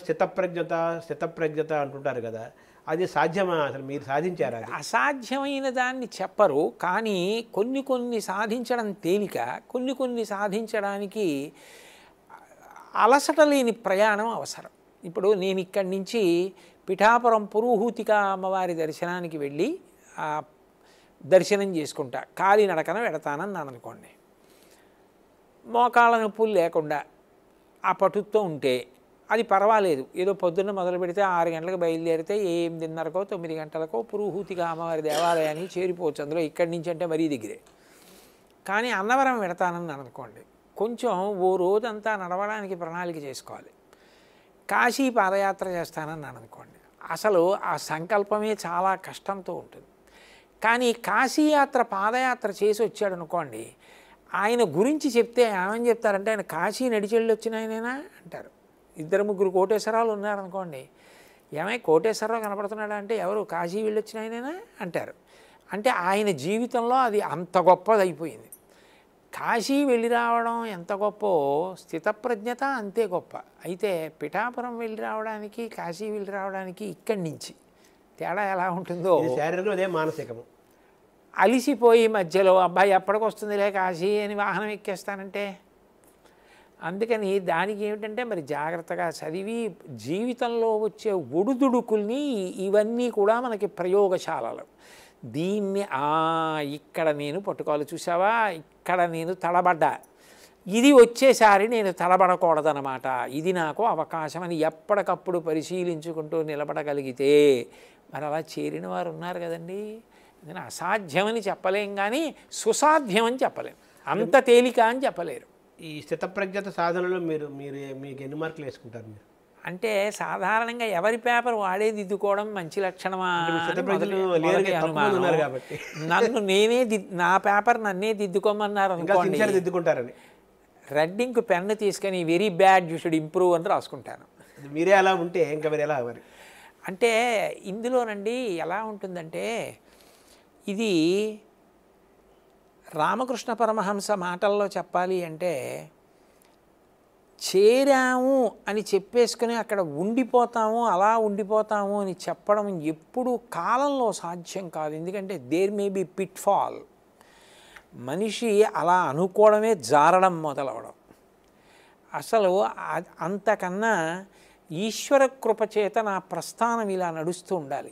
స్థితప్రజ్ఞత అంటుంటారు కదా, అది సాధ్యమా? అసలు మీరు సాధించారా అది? అసాధ్యమైన దాన్ని చెప్పరు, కానీ కొన్ని కొన్ని సాధించడం తేలిక, కొన్ని కొన్ని సాధించడానికి అలసట లేని ప్రయాణం అవసరం. ఇప్పుడు నేను ఇక్కడి నుంచి పిఠాపురం పురుహూతిక అమ్మవారి దర్శనానికి వెళ్ళి దర్శనం చేసుకుంటా, కాలినడకన వెడతానన్నాను అనుకోండి, మోకాళ్ళ నొప్పులు లేకుండా ఆ పటుతో ఉంటే అది పర్వాలేదు. ఏదో పొద్దున్న మొదలు పెడితే 6 గంటలకు బయలుదేరితే 8:30కో 9 గంటలకో పురుహూతిక అమ్మవారి దేవాలయానికి చేరిపోవచ్చు. అందులో ఇక్కడి నుంచి అంటే మరీ దగ్గరే. కానీ అన్నవరం వెడతానన్నాను అనుకోండి, కొంచెం ఓ రోజంతా నడవడానికి ప్రణాళిక చేసుకోవాలి. కాశీ పాదయాత్ర చేస్తానన్నాను అనుకోండి, అసలు ఆ సంకల్పమే చాలా కష్టంతో ఉంటుంది. కానీ కాశీయాత్ర పాదయాత్ర చేసి వచ్చాడు అనుకోండి, ఆయన గురించి చెప్తే ఏమని చెప్తారంటే, ఆయన కాశీ నడిచెళ్ళి వచ్చిన ఆయనేనా అంటారు. 2-3 కోటేశ్వరాలు ఉన్నారనుకోండి, ఏమై కోటేశ్వరరావు కనపడుతున్నాడా అంటే, ఎవరు కాశీ వెళ్ళొచ్చిన ఆయనేనా అంటారు. అంటే ఆయన జీవితంలో అది అంత గొప్పది అయిపోయింది. కాశీ వెళ్ళి రావడం ఎంత గొప్పో స్థితప్రజ్ఞత అంతే గొప్ప. అయితే పిఠాపురం వెళ్ళి రావడానికి, కాశీ వెళ్ళి రావడానికి ఇక్కడి నుంచి తేడా ఎలా ఉంటుందో, శారీరకం అదే మానసికము. అలిసిపోయి మధ్యలో అబ్బాయి ఎప్పటికి వస్తుందిలే కాశీ అని వాహనం ఎక్కేస్తానంటే, అందుకని దానికి ఏమిటంటే మరి జాగ్రత్తగా చదివి జీవితంలో వచ్చే ఒడుదుడుకుల్ని, ఇవన్నీ కూడా మనకి ప్రయోగశాలలు. దీన్ని ఇక్కడ నేను పట్టుకోవాలి, చూసావా ఇక్కడ నేను తడబడ్డా, ఇది వచ్చేసారి నేను తడబడకూడదనమాట, ఇది నాకు అవకాశం అని ఎప్పటికప్పుడు పరిశీలించుకుంటూ నిలబడగలిగితే మరి అలా చేరిన వారు ఉన్నారు కదండి. నేను అసాధ్యమని చెప్పలేం, కానీ సుసాధ్యమని చెప్పలేం, అంత తేలిక అని చెప్పలేరు. ఈ స్థితప్రజ్ఞత సాధనలో మీకు ఎన్ని మార్కులు వేసుకుంటారు మీరు? అంటే సాధారణంగా ఎవరి పేపర్ వాడే దిద్దుకోవడం మంచి లక్షణమా? నన్ను నేనే నా పేపర్ నన్నే దిద్దుకోమన్నారు అనుకోండి, దిద్దుకుంటారని రెడ్ ఇంక్ పెన్ను తీసుకొని very bad you should improve అని రాసుకుంటాను. మీరే అలా ఉంటే ఇంకా మరి ఎలా? మరి అంటే ఇందులోనండి ఎలా ఉంటుందంటే, ఇది రామకృష్ణ పరమహంస మాటల్లో చెప్పాలి అంటే, చేరాము అని చెప్పేసుకుని అక్కడ ఉండిపోతాము, అలా ఉండిపోతాము అని చెప్పడం ఎప్పుడు కాలంలో సాధ్యం కాదు. ఎందుకంటే there may be pitfall. మనిషి అలా అనుకోవడమే జారడం మొదలవడం. అసలు అంతకన్నా ఈశ్వర కృపచేత నా ప్రస్థానం ఇలా నడుస్తూ ఉండాలి.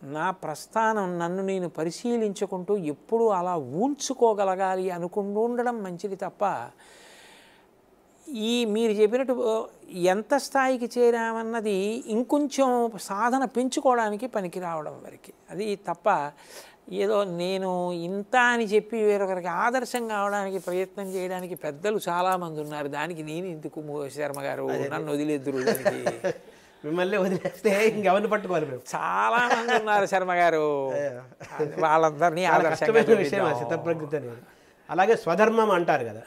నా ప్రస్థానం నన్ను నేను పరిశీలించుకుంటూ ఎప్పుడూ అలా ఊంచుకోగలగాలి అనుకుంటూ ఉండడం మంచిది తప్ప, మీరు చెప్పినట్టు ఎంత స్థాయికి చేరామన్నది ఇంకొంచెం సాధన పెంచుకోవడానికి పనికి రావడం వరకు, అది తప్ప ఏదో నేను ఇంత అని చెప్పి వేరొకరికి ఆదర్శం కావడానికి ప్రయత్నం చేయడానికి పెద్దలు చాలామంది ఉన్నారు. దానికి నేను ఎందుకు శర్మ గారు నన్ను వదిలేద్దురు, దానికి మిమ్మల్ని వదిలేస్తే ఇంకెవరిని పట్టుకోవాలి? చాలా మంది ఉన్నారు శర్మ గారు, వాళ్ళందరినీ ఆదర్శంగా స్థితప్రజ్ఞత అనేది. అలాగే స్వధర్మం అంటారు కదా,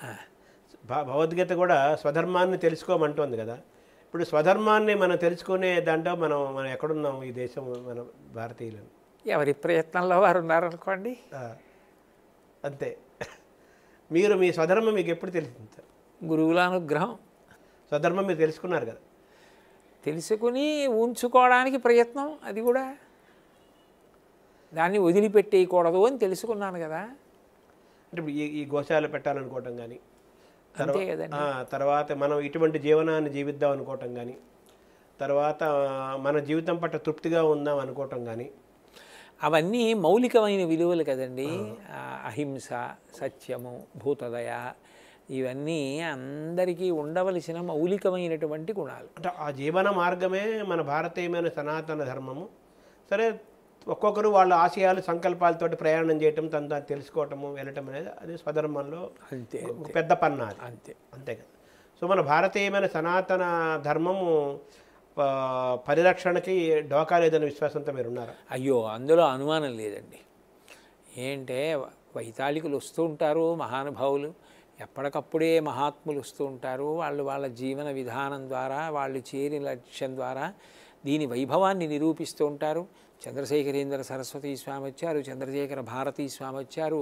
భగవద్గీత కూడా స్వధర్మాన్ని తెలుసుకోమంటోంది కదా. ఇప్పుడు స్వధర్మాన్ని మనం తెలుసుకునే దాంట్లో మనం ఎక్కడున్నాం ఈ దేశం, మన భారతీయులను? ఎవరి ప్రయత్నంలో వారు ఉన్నారనుకోండి, అంతే. మీరు మీ స్వధర్మం మీకు ఎప్పుడు తెలిసింది సార్? గురువుల అనుగ్రహం. స్వధర్మం మీరు తెలుసుకున్నారు కదా, తెలుసుకుని ఉంచుకోవడానికి ప్రయత్నం, అది కూడా దాన్ని వదిలిపెట్టేయకూడదు అని తెలుసుకున్నాను కదా. అంటే ఈ గోశాల పెట్టాలనుకోవటం కానీ, అంతే కదండి, తర్వాత మనం ఇటువంటి జీవనాన్ని జీవిద్దాం అనుకోవటం కానీ, తర్వాత మన జీవితం పట్ల తృప్తిగా ఉందాం అనుకోవటం కానీ, అవన్నీ మౌలికమైన విలువలు కదండి. అహింస, సత్యము, భూతదయ, ఇవన్నీ అందరికీ ఉండవలసిన మౌలికమైనటువంటి గుణాలు. అంటే ఆ జీవన మార్గమే మన భారతీయమైన సనాతన ధర్మము. సరే, ఒక్కొక్కరు వాళ్ళ ఆశయాలు సంకల్పాలతోటి ప్రయాణం చేయటం, తను తెలుసుకోవటము, వెళ్ళటం అనేది అది స్వధర్మంలో అంతే పెద్ద పన్న, అంతే అంతే కదా. సో మన భారతీయమైన సనాతన ధర్మము పరిరక్షణకి డోకా లేదనే విశ్వాసంతో మీరు ఉన్నారా? అయ్యో, అందులో అనుమానం లేదండి. ఏంటే వైతాళికులు వస్తూ ఉంటారు, మహానుభావులు ఎప్పటికప్పుడే మహాత్ములు వస్తూ ఉంటారు. వాళ్ళు వాళ్ళ జీవన విధానం ద్వారా, వాళ్ళు చేరిన లక్ష్యం ద్వారా దీని వైభవాన్ని నిరూపిస్తూ ఉంటారు. చంద్రశేఖరేంద్ర సరస్వతి స్వామి వచ్చారు, చంద్రశేఖర భారతీ స్వామి వచ్చారు,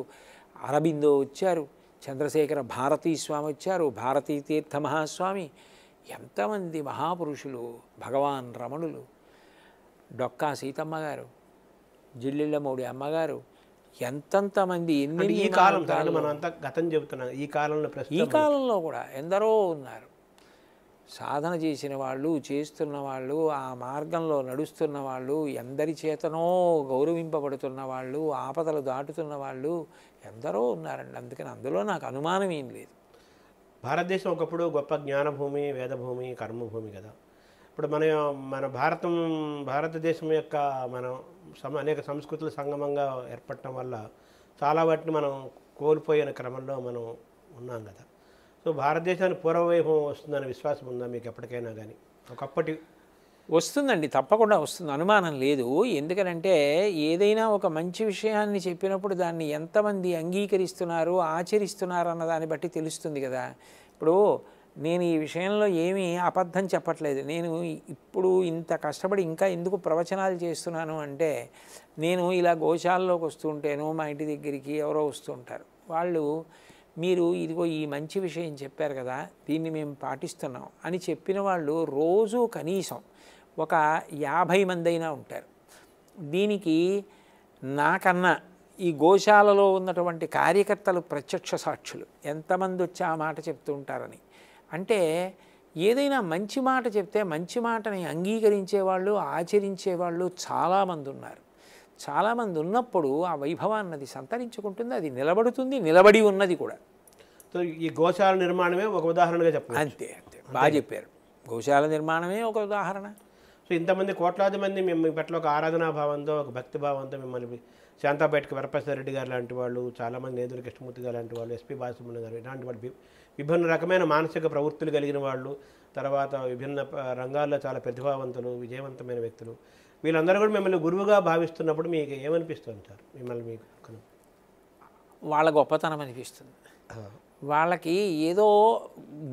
అరబిందో వచ్చారు, చంద్రశేఖర భారతీ స్వామి వచ్చారు, భారతీ తీర్థ మహాస్వామి, ఎంతమంది మహాపురుషులు, భగవాన్ రమణులు, డొక్కా సీతమ్మ గారు, జిల్లిళ్ళమూడి అమ్మగారు, ఎంతంతమంది అంటే ఎన్ని ఈ కాలం సార్ మనం అంతా గతం చెబుతున్నాం, ఈ కాలంలో ఈ ప్రస్తుతం కాలంలో కూడా ఎందరో ఉన్నారు. సాధన చేసిన వాళ్ళు, చేస్తున్న వాళ్ళు, ఆ మార్గంలో నడుస్తున్న వాళ్ళు, ఎందరి చేతనో గౌరవింపబడుతున్న వాళ్ళు, ఆపదలు దాటుతున్న వాళ్ళు ఎందరో ఉన్నారండి. అందుకని అందులో నాకు అనుమానం ఏం లేదు. భారతదేశం ఒకప్పుడు గొప్ప జ్ఞానభూమి, వేదభూమి, కర్మభూమి కదా. ఇప్పుడు మన భారతదేశం యొక్క మనం అనేక సంస్కృతుల సంగమంగా ఏర్పడటం వల్ల చాలా వాటిని మనం కోల్పోయిన క్రమంలో మనం ఉన్నాం కదా. సో భారతదేశానికి పూర్వవైభవం వస్తుందనే విశ్వాసం ఉందా మీకు ఎప్పటికైనా కానీ? ఒకప్పటి వస్తుందండి, తప్పకుండా వస్తుంది, అనుమానం లేదు. ఎందుకనంటే ఏదైనా ఒక మంచి విషయాన్ని చెప్పినప్పుడు దాన్ని ఎంతమంది అంగీకరిస్తున్నారు, ఆచరిస్తున్నారు అన్న దాన్ని బట్టి తెలుస్తుంది కదా. ఇప్పుడు నేను ఈ విషయంలో ఏమీ అబద్ధం చెప్పట్లేదు. నేను ఇప్పుడు ఇంత కష్టపడి ఇంకా ఎందుకు ప్రవచనాలు చేస్తున్నాను అంటే, నేను ఇలా గోశాలలోకి వస్తుంటేను మా ఇంటి దగ్గరికి ఎవరో వస్తూ ఉంటారు. వాళ్ళు మీరు ఇదిగో ఈ మంచి విషయం చెప్పారు కదా, దీన్ని మేము పాటిస్తున్నాం అని చెప్పిన వాళ్ళు రోజు కనీసం ఒక 50 మంది అయినా ఉంటారు. దీనికి నాకన్నా ఈ గోశాలలో ఉన్నటువంటి కార్యకర్తలు ప్రత్యక్ష సాక్షులు. ఎంతమంది వచ్చి ఆ మాట చెప్తూ ఉంటారని. అంటే ఏదైనా మంచి మాట చెప్తే మంచి మాటని అంగీకరించేవాళ్ళు, ఆచరించేవాళ్ళు చాలామంది ఉన్నారు. చాలామంది ఉన్నప్పుడు ఆ వైభవాన్నది సంతరించుకుంటుంది, అది నిలబడుతుంది, నిలబడి ఉన్నది కూడా. సో ఈ గోశాల నిర్మాణమే ఒక ఉదాహరణగా చెప్పాలి. అంతే అంతే బాగా చెప్పారు. గోశాల నిర్మాణమే ఒక ఉదాహరణ. సో ఇంతమంది కోట్లాది మంది మీ పట్ల ఒక ఆరాధనా భావంతో, ఒక భక్తి భావంతో మిమ్మల్ని శాంతాపేటకి వరప్రసాద్ రెడ్డి గారు లాంటి వాళ్ళు, చాలామంది నేదురు కృష్ణమూర్తి గారు లాంటి వాళ్ళు, ఎస్పి బాలసుబ్రహ్మణ్యం గారు, ఇలాంటి వాళ్ళు విభిన్న రకమైన మానసిక ప్రవృత్తులు కలిగిన వాళ్ళు, తర్వాత విభిన్న రంగాల్లో చాలా ప్రతిభావంతులు, విజయవంతమైన వ్యక్తులు, వీళ్ళందరూ కూడా మిమ్మల్ని గురువుగా భావిస్తున్నప్పుడు మీకు ఏమనిపిస్తుంది సార్? మిమ్మల్ని మీకు వాళ్ళ గొప్పతనం అనిపిస్తుంది. వాళ్ళకి ఏదో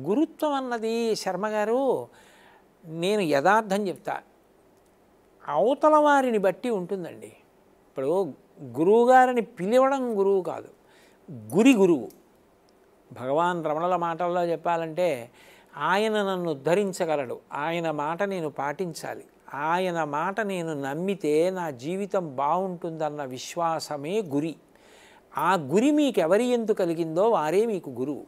గురుత్వం అన్నది శర్మగారు, నేను యథార్థం చెప్తా, అవతల వారిని బట్టి ఉంటుందండి. ఇప్పుడు గురువుగారిని పిలవడం గురువు కాదు, గురువు. భగవాన్ రమణుల మాటల్లో చెప్పాలంటే, ఆయన నన్ను ఉద్ధరించగలడు, ఆయన మాట నేను పాటించాలి, ఆయన మాట నేను నమ్మితే నా జీవితం బాగుంటుందన్న విశ్వాసమే గురి. ఆ గురి మీకు ఎవరి ఎందు కలిగిందో వారే మీకు గురువు.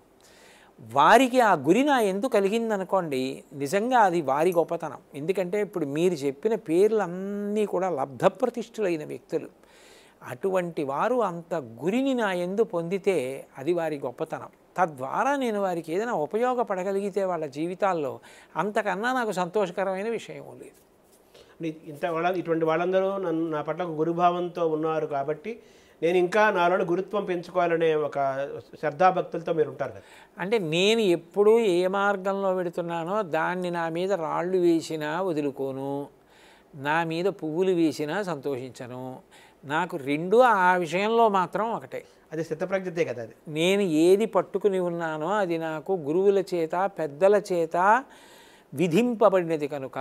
వారికి ఆ గురి నా ఎందు కలిగిందనుకోండి, నిజంగా అది వారి గొప్పతనం. ఎందుకంటే ఇప్పుడు మీరు చెప్పిన పేర్లన్నీ కూడా లబ్ధప్రతిష్ఠులైన వ్యక్తులు. అటువంటి వారు అంత గురిని నా ఎందు పొందితే అది వారి గొప్పతనం. తద్వారా నేను వారికి ఏదైనా ఉపయోగపడగలిగితే వాళ్ళ జీవితాల్లో, అంతకన్నా నాకు సంతోషకరమైన విషయం లేదు. ఇటువంటి వాళ్ళందరూ నా పట్ల గురుభావంతో ఉన్నారు కాబట్టి నేను ఇంకా నాలోని గురుత్వం పెంచుకోవాలనే ఒక శ్రద్ధాభక్తులతో మీరు ఉంటారు కదా. అంటే నేను ఎప్పుడూ ఏ మార్గంలో పెడుతున్నానో దాన్ని నా మీద రాళ్ళు వేసినా వదులుకోను, నా మీద పువ్వులు వేసినా సంతోషించను. నాకు రెండు ఆ విషయంలో మాత్రం ఒకటే. అది స్థితప్రజ్ఞతే కదా. అది నేను ఏది పట్టుకుని ఉన్నానో అది నాకు గురువుల చేత, పెద్దల చేత విధింపబడినది కనుక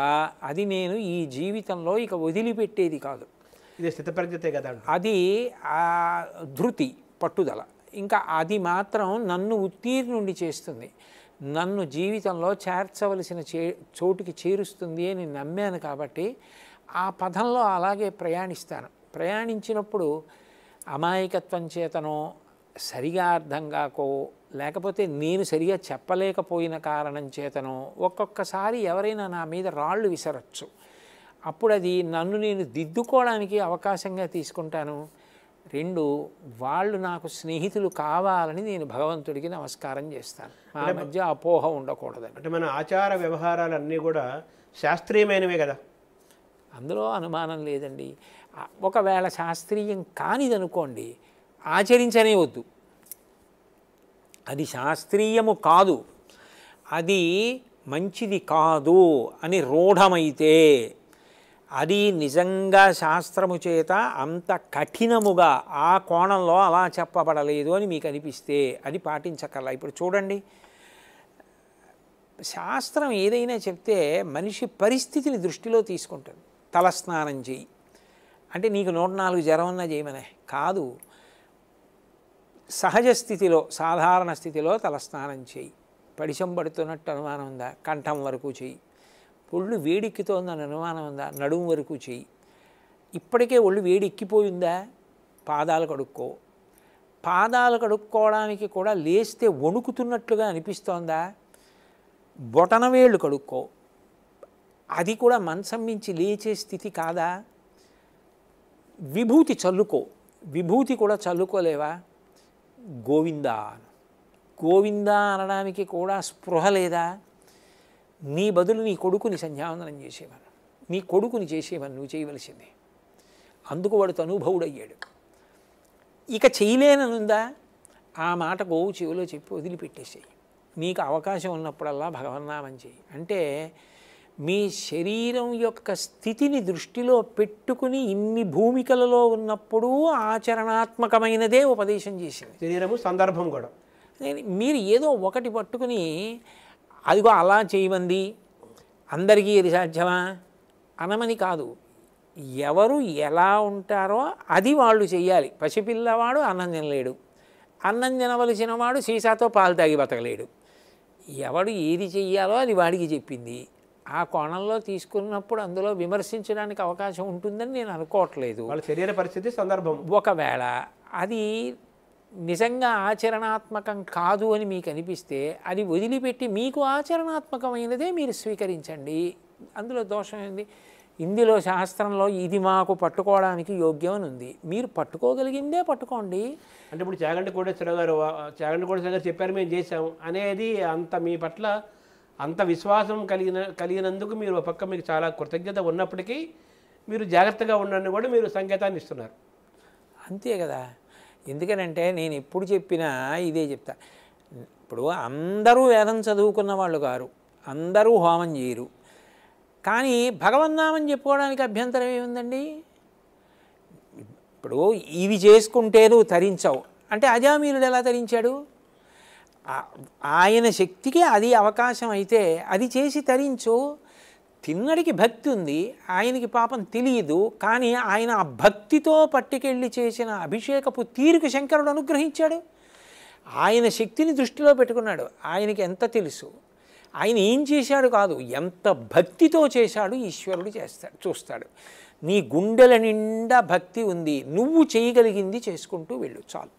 అది నేను ఈ జీవితంలో ఇక వదిలిపెట్టేది కాదు. ఇది స్థితప్రజ్ఞతే కదా. అది ఆ ధృతి, పట్టుదల. ఇంకా అది మాత్రం నన్ను ఉత్తీర్ణుండి చేస్తుంది, నన్ను జీవితంలో చేర్చవలసిన చోటుకి చేరుస్తుంది అని నమ్మాను. కాబట్టి ఆ పదంలో అలాగే ప్రయాణిస్తాను. ప్రయాణించినప్పుడు అమాయకత్వం చేతనో, సరిగా అర్థం కాకో, లేకపోతే నేను సరిగా చెప్పలేకపోయిన కారణం చేతనో ఒక్కొక్కసారి ఎవరైనా నా మీద రాళ్ళు విసరచ్చు. అప్పుడు అది నన్ను నేను దిద్దుకోవడానికి అవకాశంగా తీసుకుంటాను. రెండు, వాళ్ళు నాకు స్నేహితులు కావాలని నేను భగవంతుడికి నమస్కారం చేస్తాను. మా మధ్య అపోహ ఉండకూడదని. అంటే మన ఆచార వ్యవహారాలన్నీ కూడా శాస్త్రీయమైనవే కదా. అందులో అనుమానం లేదండి. ఒకవేళ శాస్త్రీయం కానిదనుకోండి, ఆచరించనే వద్దు. అది శాస్త్రీయము కాదు, అది మంచిది కాదు అని రూఢమైతే, అది నిజంగా శాస్త్రము చేత అంత కఠినముగా ఆ కోణంలో అలా చెప్పబడలేదు అని మీకు అనిపిస్తే అది పాటించక్కర్లా. ఇప్పుడు చూడండి, శాస్త్రం ఏదైనా చెప్తే మనిషి పరిస్థితిని దృష్టిలో తీసుకుంటుంది. తలస్నానం చేయి అంటే నీకు 104 జ్వరం ఉన్నా చేయమనే కాదు, సహజ స్థితిలో, సాధారణ స్థితిలో తలస్నానం చేయి. పడిశం పడుతున్నట్టు అనుమానం ఉందా? కంఠం వరకు చెయ్యి. ఒళ్ళు వేడెక్కుతోందని అనుమానం ఉందా? నడుము వరకు చెయ్యి. ఇప్పటికే ఒళ్ళు వేడెక్కిపోయిందా? పాదాలు కడుక్కో. పాదాలు కడుక్కోవడానికి కూడా లేస్తే వణుకుతున్నట్లుగా అనిపిస్తోందా? బొటనవేళ్ళు కడుక్కో. అది కూడా మంచం మించి లేచే స్థితి కాదా? విభూతి చల్లుకో. విభూతి కూడా చల్లుకోలేవా? గోవిందా గోవిందా అనడానికి కూడా స్పృహ లేదా? నీ బదులు నీ కొడుకుని సంధ్యావందనం చేసేవాను, నీ కొడుకుని చేసేవాను నువ్వు చేయవలసింది. అందుకు వాడు తనుభవుడయ్యాడు. ఇక చేయలేననుందా? ఆ మాట గోవు చెవిలో చెప్పి వదిలిపెట్టేసేయి. నీకు అవకాశం ఉన్నప్పుడల్లా భగవన్నామం చేయి. అంటే మీ శరీరం యొక్క స్థితిని దృష్టిలో పెట్టుకుని ఇన్ని భూమికలలో ఉన్నప్పుడు ఆచరణాత్మకమైనదే ఉపదేశం చేసింది. శరీరము సందర్భం కూడా. మీరు ఏదో ఒకటి పట్టుకుని అదిగో అలా చేయమంది అందరికీ ఇది సాధ్యమా అనమని కాదు. ఎవరు ఎలా ఉంటారో అది వాళ్ళు చెయ్యాలి. పసిపిల్లవాడు అన్నం తినలేడు, అన్నం తినవలసిన వాడు సీసాతో పాలు తాగి బతకలేడు. ఎవడు ఏది చెయ్యాలో అది వాడికి చెప్పింది. ఆ కోణంలో తీసుకున్నప్పుడు అందులో విమర్శించడానికి అవకాశం ఉంటుందని నేను అనుకోవట్లేదు. వాళ్ళ శరీర పరిస్థితి సందర్భం. ఒకవేళ అది నిజంగా ఆచరణాత్మకం కాదు అని మీకు అనిపిస్తే అది వదిలిపెట్టి మీకు ఆచరణాత్మకమైనదే మీరు స్వీకరించండి. అందులో దోషం ఏంది? ఇందులో శాస్త్రంలో ఇది మాకు పట్టుకోవడానికి యోగ్యం అని ఉంది. మీరు పట్టుకోగలిగిందే పట్టుకోండి. అంటే ఇప్పుడు చాగంటి కోటేశ్వరరావు గారు చెప్పారు మేము చేసాము అనేది అంత మీ పట్ల అంత విశ్వాసం కలిగినందుకు మీరు ఒక పక్క మీకు చాలా కృతజ్ఞత ఉన్నప్పటికీ మీరు జాగ్రత్తగా ఉండండి కూడా మీరు సంకేతాన్ని ఇస్తున్నారు. అంతే కదా. ఎందుకనంటే నేను ఎప్పుడు చెప్పినా ఇదే చెప్తా. ఇప్పుడు అందరూ వేదం చదువుకున్న వాళ్ళు గారు, అందరూ హోమం చేయరు. కానీ భగవన్నామం చెప్పుకోవడానికి అభ్యంతరం ఏముందండి? ఇప్పుడు ఇవి చేసుకుంటే నువ్వు తరించావు అంటే అజామీనుడు ఎలా తరించాడు? ఆయన శక్తికి అది అవకాశం అయితే అది చేసి తరించు. తిన్నడికి భక్తి ఉంది, ఆయనకి పాపం తెలియదు. కానీ ఆయన ఆ భక్తితో పట్టుకెళ్ళి చేసిన అభిషేకపు తీరుకు శంకరుడు అనుగ్రహించాడు. ఆయన శక్తిని దృష్టిలో పెట్టుకున్నాడు. ఆయనకి ఎంత తెలుసు, ఆయన ఏం చేశాడు కాదు, ఎంత భక్తితో చేశాడు ఈశ్వరుడు చూస్తాడు. నీ గుండెల నిండా భక్తి ఉంది, నువ్వు చేయగలిగింది చేసుకుంటూ వెళ్ళు చాలు.